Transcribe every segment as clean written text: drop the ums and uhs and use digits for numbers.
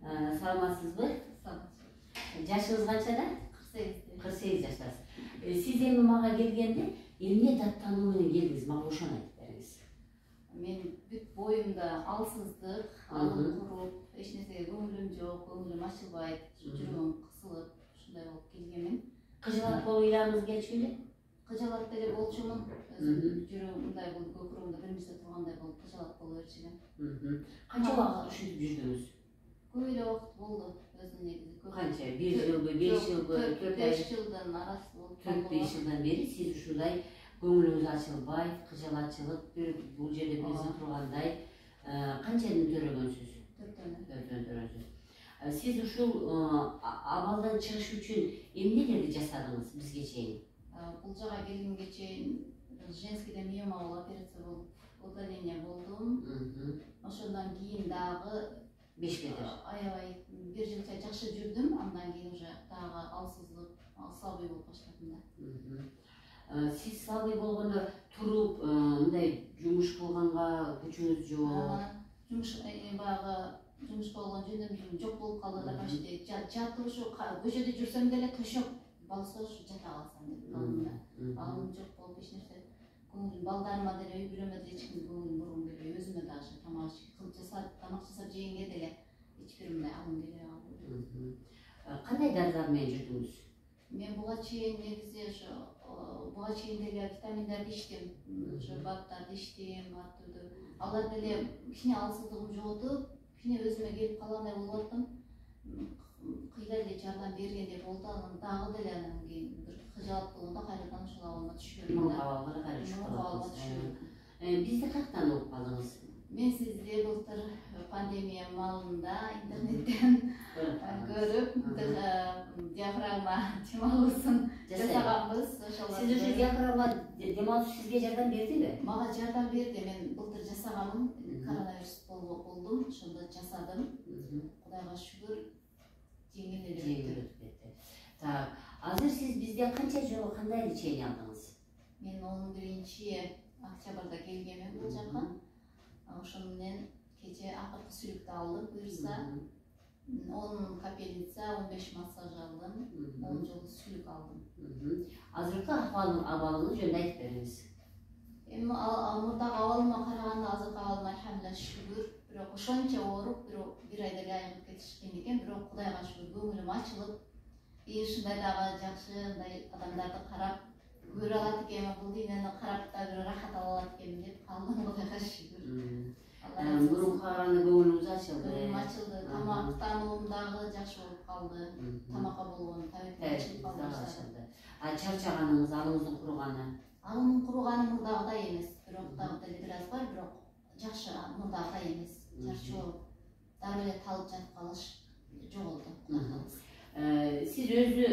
Саламатсызбы? Жашыңыз канчада? 48. 48 жаштасыз. Сиз эми мага келгенде эмне даттануу менен келдиңиз? Мага ошону айтып бериңиз. Мен бүт боюмда алсыздык, алым куруп, эч нерсеге көңүлүм жок, көңүлүм ачылбайт, жүрөгүм кысылып, ушундай болуп келгенмин. Кыжалат болуп ыйларыңыз келчү эле? Кыжалат деле болчумун. Жүрөгүм мындай болуп, көкүрөгүмдө бир нерсе тургандай болуп, кыжалат боло берчүмүн. Канча убакыт ушинтип жүрдүңүз? Көп эле убакыт болду. Өзүм негизи көп. Канча? 1 жылбы, 5 жылбы, 4-5 жылдан арасы болуп. 4-5 жылдан бери сиз ушундай көңүлүңүз ачылбай, кыжалатчылык, бул жерде бир нерсе тургандай, канчадан төрөгөнсүз? 4-төн төрөсүз. Сиз ушул абалдан чыгыш үчүн эмнелерди жасадыңыз бизге чейин? Бул жака келгенге чейин женскийде миома болуп, операция болуп, удаление болдум. Ошондон кийин дагы Бешкеде. Аябай 1 жылча жакшы жүрдүм, андан кийин уже дагы алсыздык, слабый болуп баштадым да. Сиз слабый болгондо туруп, мындай жумуш кылганга күчүңүз жок. Жумуш баягы жумуш болгон жөндөмүм жок болуп калды да, почти жатып ушу көчөдө жүрсөм деле төшөк болсо ушу жата калсам деп калдым да. Алым жок болуп эч нерсе көңүлүм, балдарыма деле, үй бүлөмө деле эч кимге көңүлүм бургум келбей, өзүмө дагы тамак жасап жегенге деле эч бир мындай алым келбей калды. Кандай дарылар менен жүрдүңүз? Мен буга чейин негизи буга чейин деле витаминдерди ичтим, ошо баттарды ичтим, ар түрдүү. Алар деле кичине алсыздыгым жоготуп, кичине өзүмө келип калгандай болуп аттым. Кыйла эле жардам бергендей болду, анан дагы деле анан кийин бир кыжалат болгондо кайрадан ошол абалга түшүп кеттим да. Абалга кайра түшүп калдыңыз. Бизди каяктан угуп калдыңыз? Мен сизди былтыр пандемия маалында интернеттен көрүп, диафрагма дем алуусун жасаганбыз. Сиз ушу диафрагма дем алуу сизге жардам бердиби? Мага жардам берди. Мен былтыр жасаганмын, коронавирус болдум, ошондо жасадым. Кудайга шүгүр, жеңил эле өтүп кетти. Так, азыр сиз бизде канча жолу кандай лечение алдыңыз? Мен 11 октябрда келгенмин бул жака. Ошону менен кече акыркы сүлүктү алдым, буюрса 10 капельница, 15 массаж алдым, 10 жолу сүлүк алдым. Азыркы абалыңыз жөнүндө айтып бериңиз. Эми мурдагы абалыма караганда азыркы абалым алхамдулилла шүгүр, бирок ошончо ооруп, бир ай деле айыгып кетиш кыйын экен, бирок Кудайга шүгүр көңүлүм ачылып, ушундай дагы жакшы мындай адамдарды карап көрө алат экенмин, бул дүйнөнү карап да бир рахат ала алат экенмин деп калдым, Кудайга шүгүр. Мурунку караганда көңүлүңүз ачылды. Көңүлүм ачылды, тамактануум дагы жакшы болуп калды. Тамакка болгон табитим ачылып калды. Чарчаганыңыз, алыңыздын куруганы? Алымдын куруганы мурдагыдай эмес, бирок дагы деле бир аз бар, бирок жакшы, мурдагыдай эмес. Чарчоо, дагы эле талып жатып калыш жоголду. Сиз өзү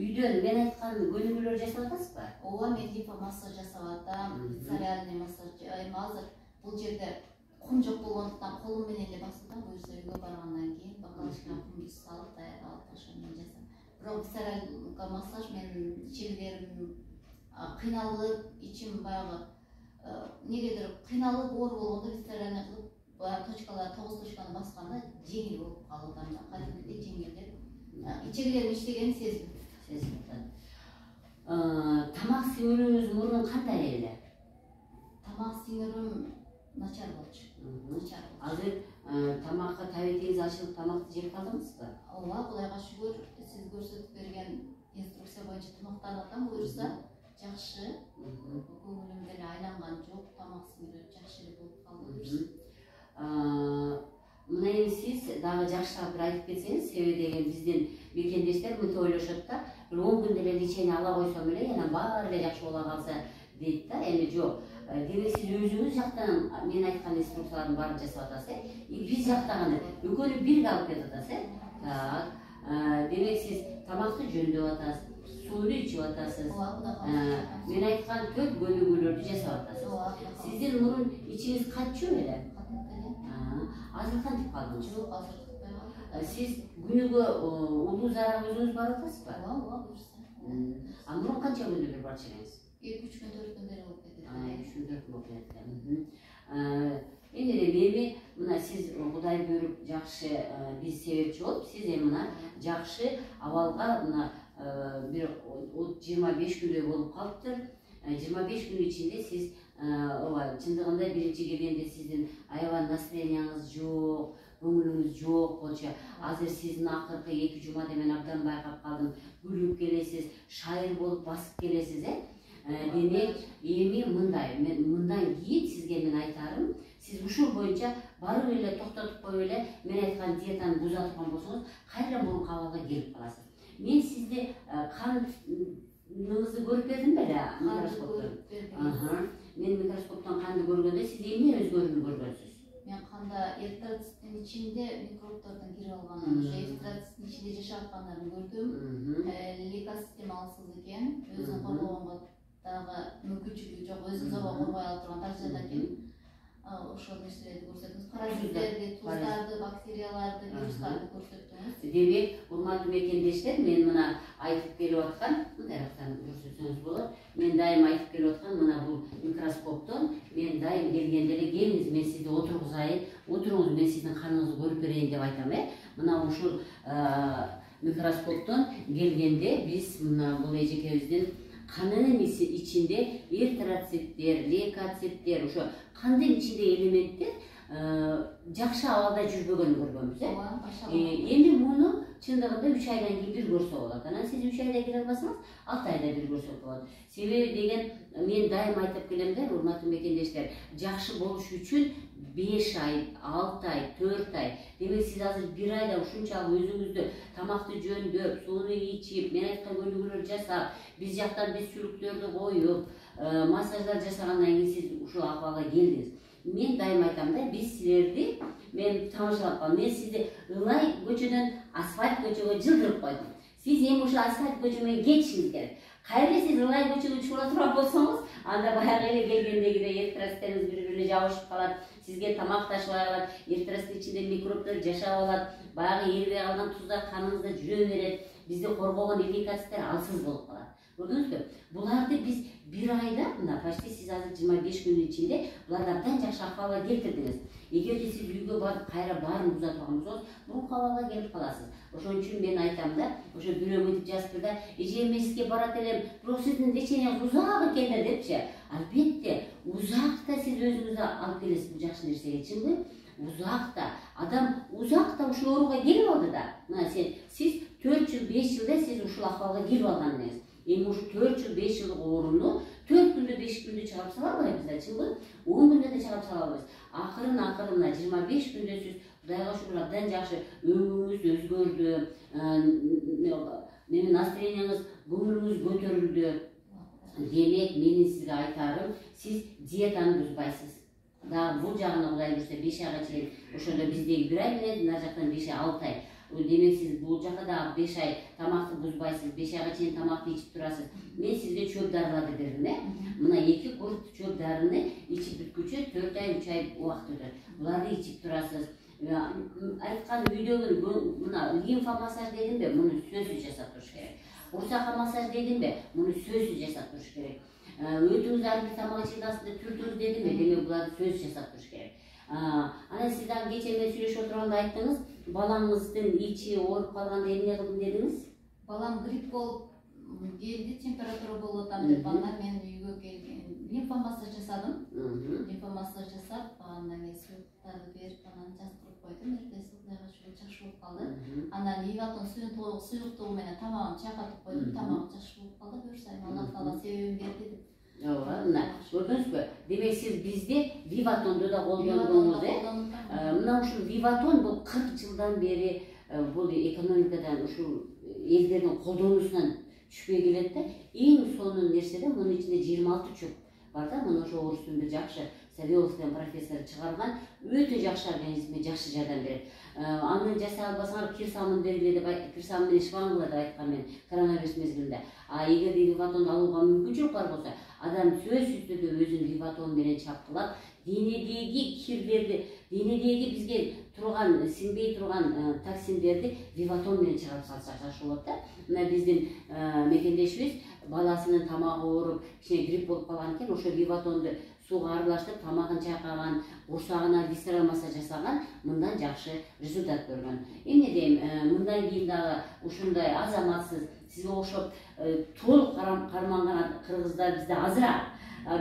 үйдөн мен айткан көнүгүүлөр жасап атасызбы? Ооба, мен лимфомассаж жасап атам, цариальный массаж. Эми азыр бул жерде кум жок болгондуктан колум менен эле басып атам, буюрса үйгө баргандан кийин бокалчыкка кумду салып, даярдап ошону менен жасайм. Бирок цариальный массаж менин ичегилерим кыйналып, ичим баягы негедир кыйналып оор болгондо цариальный кылып, баягы точкалар 9 точканы басканда жеңил болуп калып атам да, кадимкидей жеңилдеп. Ичегилерим иштегенин сезип атат. Тамак сиңирүүңүз мурун кандай эле? Тамак сиңирүүм начар болчу. Азыр тамакка табитиңиз ачылып, тамакты жеп калдыңызбы? Ооба, Кудайга шүгүр, сиз көрсөтүп берген инструкция боюнча тамактанып атам, буюрса жакшы. Көңүлүм деле айланган жок, тамак сиңирүү жакшы эле болуп калды буюрса. Мына эми сиз дагы жакшыраак бир айтып кетсеңиз, себеби деген биздин мекендештер мынтип ойлошот да, бир 10 күн деле лечение ала койсом эле, анан баары эле жакшы боло калса дейт да. Эми жок. Демек сиз өзүңүз жактан мен айткан инструкциялардын баарын жасап атасыз, биз жактаганы экөөнү бирге алып кетип атасыз. Так. Демек сиз тамакты жөндөп атасыз, сууну ичип атасыз. Мен айткан 4 көнүгүүлөрдү жасап атасыз. Сиздин мурун ичиңиз катчу эле? Азыр кантип калдыңыз? Жок, азыр кытпай калдым. Сиз күнүгө улуу зара өзүңүз барып атасызбы? Ооба, буюрса. Мурун канча күндө бир барчу элеңиз? 2-3 күн, 4 күн деле болуп кетет. 3 күн, 4 күн болуп кетет. Эми мына сиз Кудай көрүп жакшы биз себепчи болуп, сиз эми мына жакшы абалга мына бир 25 күндөй болуп калыптыр. 25 күн ичинде сиз ооба чындыгында биринчи келгенде сиздин аябай настроенияңыз жок, көңүлүңүз жок болчу. Азыр сиздин акыркы 2 жумада мен абдан байкап калдым. Күлүп келесиз, шайыр болуп басып келесиз, Демек, эми мындай, мен мындан кийин сизге мен айтарым, сиз ушул боюнча барып эле токтотуп коюп эле мен айткан диетаны буза турган болсоңуз, кайра мурунку абалга келип каласыз. Мен сизди каныңызды көрүп бердим беле, микроскоптон. Мен микроскоптон канды көргөндө сиз эмне өзгөрүүнү көргөнсүз? Мен канда эритроциттин ичинде микробдордун кирип алганын, эритроциттин ичинде жашап аткандарын көрдүм. Лейкоцит алсыз экен, өзүн коргогонго дагы мүмкүнчүлүгү жок, өзүн коргой ала турган даражада экен. Ошол нерселерди көрсөттүңүз. Паразиттерди, туздарды, бактерияларды, вирустарды көрсөттүңүз. Демек, урматтуу мекендештер, мен мына айтып келип аткан, мындайрактан көрсөтсөңүз болот. Мен дайым айтып келип аткан мына бул микроскоптон мен дайым келгенде эле келиңиз, мен сизди отургузайын, отуруңуз, мен сиздин каныңызды көрүп берейин деп айтам, Мына ушул микроскоптон келгенде биз мына бул эжекебиздин канынын ичинде эритроциттер, лейкоциттер, ошо кандын ичинде элементтер жакшы абалда жүрбөгөнүн көргөнбүз, Эми муну чындыгында 3 айдан кийин бир көрсө болот. Анан сиз 3 айда келе албасаңыз, 6 айда бир көрсөк болот. Себеби деген мен дайым айтып келем да, урматтуу мекендештер, жакшы болуш үчүн 5 ай, 6 ай, 4 ай. Демек сиз азыр 1 айда ушунчалык өзүңүздү тамакты жөндөп, сууну ичип, мен айткан көнүгүүлөр жасап, биз жактан биз сүлүктөрдү коюп, массаждар жасагандан кийин сиз ушул акыбалга келдиңиз. Мен дайым айтам да, биз силерди, мен тамашалап калдым, мен сизди ылай көчөдөн асфальт көчөгө жылдырып койдум. Сиз эми ушул асфальт көчө менен кетишиңиз керек. Кайра сиз ылай көчөгө чыгыла турган болсоңуз, анда баягы эле келгендегидей эритроциттериңиз бири-бирине жабышып калат, сизге тамак ташыбай калат, эритроциттин ичинде микробдор жашап алат, баягы эрибей калган туздар каныңызда жүрө берет, бизди коргогон лейкоциттер алсыз болуп калат. Көрдүңүзбү? Буларды биз 1 айда, мына почти сиз азыр 25 күнүн ичинде буларды абдан жакшы акыбалга келтирдиңиз. Эгерде сиз үйгө барып кайра баарын буза турган болсоңуз, мурунку абалга келип каласыз. Ошон үчүн мен айтам да, ошо бирөө мынтип жазыптыр да, эже мен сизге барат элем, бирок сиздин лечениеңиз узак экен да депчи. Албетте, узакта сиз өзүңүздү алып келесиз бул жакшы нерсеге, чынбы? Узакта, адам узакта ушул ооруга келип алды да. Мына сиз 4 жыл, 5 жылда сиз ушул акыбалга келип алган элеңиз. Эми ушу 4 жыл, 5 жылдык ооруну 4 күндө, 5 күндө чыгарып сала албайбыз да, чынбы? 10 күндө да чыгарып сала албайбыз. Акырын мына 25 күндө сиз Кудайга шүгүр абдан жакшы өңүңүз өзгөрдү, настроенияңыз, көңүлүңүз көтөрүлдү. Демек, менин сизге айтарым, сиз диетаны бузбайсыз. Дагы бул жагына Кудай буйрса 5 айга чейин, ошондо биздеги 1 ай менен, мына жактан 5 ай, 6 ай. Демек сиз бул жака дагы 5 ай тамакты бузбайсыз, 5 айга чейин тамакты ичип турасыз. Мен сизге чөп дарыларды бердим, Мына 2 курс чөп дарыны ичип бүткүчө 4 ай, 3 ай убакыт өтөт. Буларды ичип турасыз. Айткан үйдөгү мына лимфа массаж дедимби, муну сөзсүз жасап туруш керек. Курсакка массаж дедимби, муну сөзсүз жасап туруш керек. Өтүңүз ар тамак ичкен астында түртүңүз дедимби, демек буларды сөзсүз жасап туруш керек. Анан сиз дагы кечээ менен сүйлөшүп отурганда айттыңыз, балаңыздын ичи ооруп калганда эмне кылдым дедиңиз? Балам грипп болуп келди, температура болуп атам деп, андан мен үйгө келген. Лимфа массаж жасадым. Лимфа массаж жасап, андан кийин суюктарды берип, анан жаздырып койдум. Эртеси Кудайга шүгүр жакшы болуп калды. Андан Виватон суюктугу менен тамагын чайкатып койдум, тамагым жакшы болуп калды. Буюрса Аллах Таала себебин берди деп. Ооба, мына көрдүңүзбү? Демек сиз бизде Виватонду да колдондуңуз, Мына ушул Виватон бул 40 жылдан бери бул экономикадан ушул элдердин колдонуусунан түшпөй келет да. Эң сонун нерсе да мунун ичинде 26 чөп бар да, муну ошо орустун бир жакшы Савелов деген профессор чыгарган, өтө жакшы организмге жакшы жардам берет. Аны жасай албасаңар кирсамын бергиле деп, кирсамын менен шыбаңгыла деп айткан мен коронавирус мезгилинде. Эгерде Виватонду алууга мүмкүнчүлүк бар болсо, адам сөзсүз түрдө өзүн Виватон менен чапкылап, денедеги кирлерди, денедеги бизге турган, сиңбей турган токсиндерди Виватон менен чыгарып салса жакшы болот да. Мына биздин мекендешибиз баласынын тамагы ооруп, кичине грипп болуп калган экен, ошо Виватонду суга аралаштырып тамагын чайкаган, курсагына висцераль массаж жасаган мындан жакшы результат көргөн. Эмне дейм, мындан кийин дагы ушундай азаматсыз, сизге окшоп толук карманган кыргыздар бизде азыраак.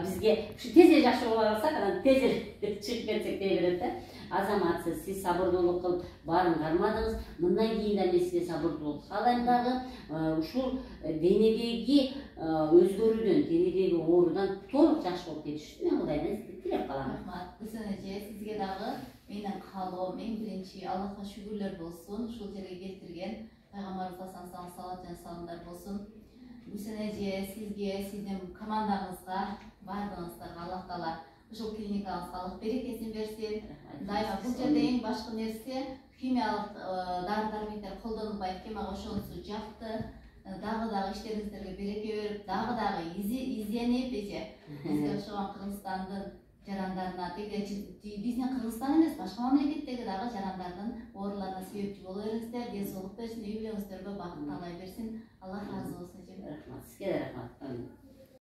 Бизге ушу тезирээк жакшы боло калсак, анан тезирээк чыгып кетсек дей берет да. Азаматсыз, сиз сабырдуулук кылып баарын кармадыңыз. Мындан кийин да мен сизге сабырдуулук каалайм дагы. Ушул денедеги өзгөрүүдөн, денедеги оорудан толук жакшы болуп кетиш үчүн мен Кудайдан тилеп калам. Рахмат. Гүлсен эже, сизге дагы менин каалоом эң биринчи Аллахка шүгүрлөр болсун. Ушул жерге келтирген Пайгамбарыбыз саллаллаху салат жана саламдар болсун. Гүлсен эже, сизге, сиздин командаңызга, баардыгыңыздарга Аллах таала ушул клиникабызга Аллах берекесин берсин. Дайыма бул жерде эң башкы нерсе химиялык дары-дармектер колдонулбайт экен, мага ошонусу жакты. Дагы иштериңиздерге береке берип, дагы изденип эже бизге окшогон Кыргызстандын жарандарына, биздин Кыргызстан эмес, башка мамлекеттеги дагы жарандардын ооруларына себепчи боло бериңиздер, ден соолук берсин, үй бүлөңүздөргө бакыт таалай берсин. Аллах разы болсун.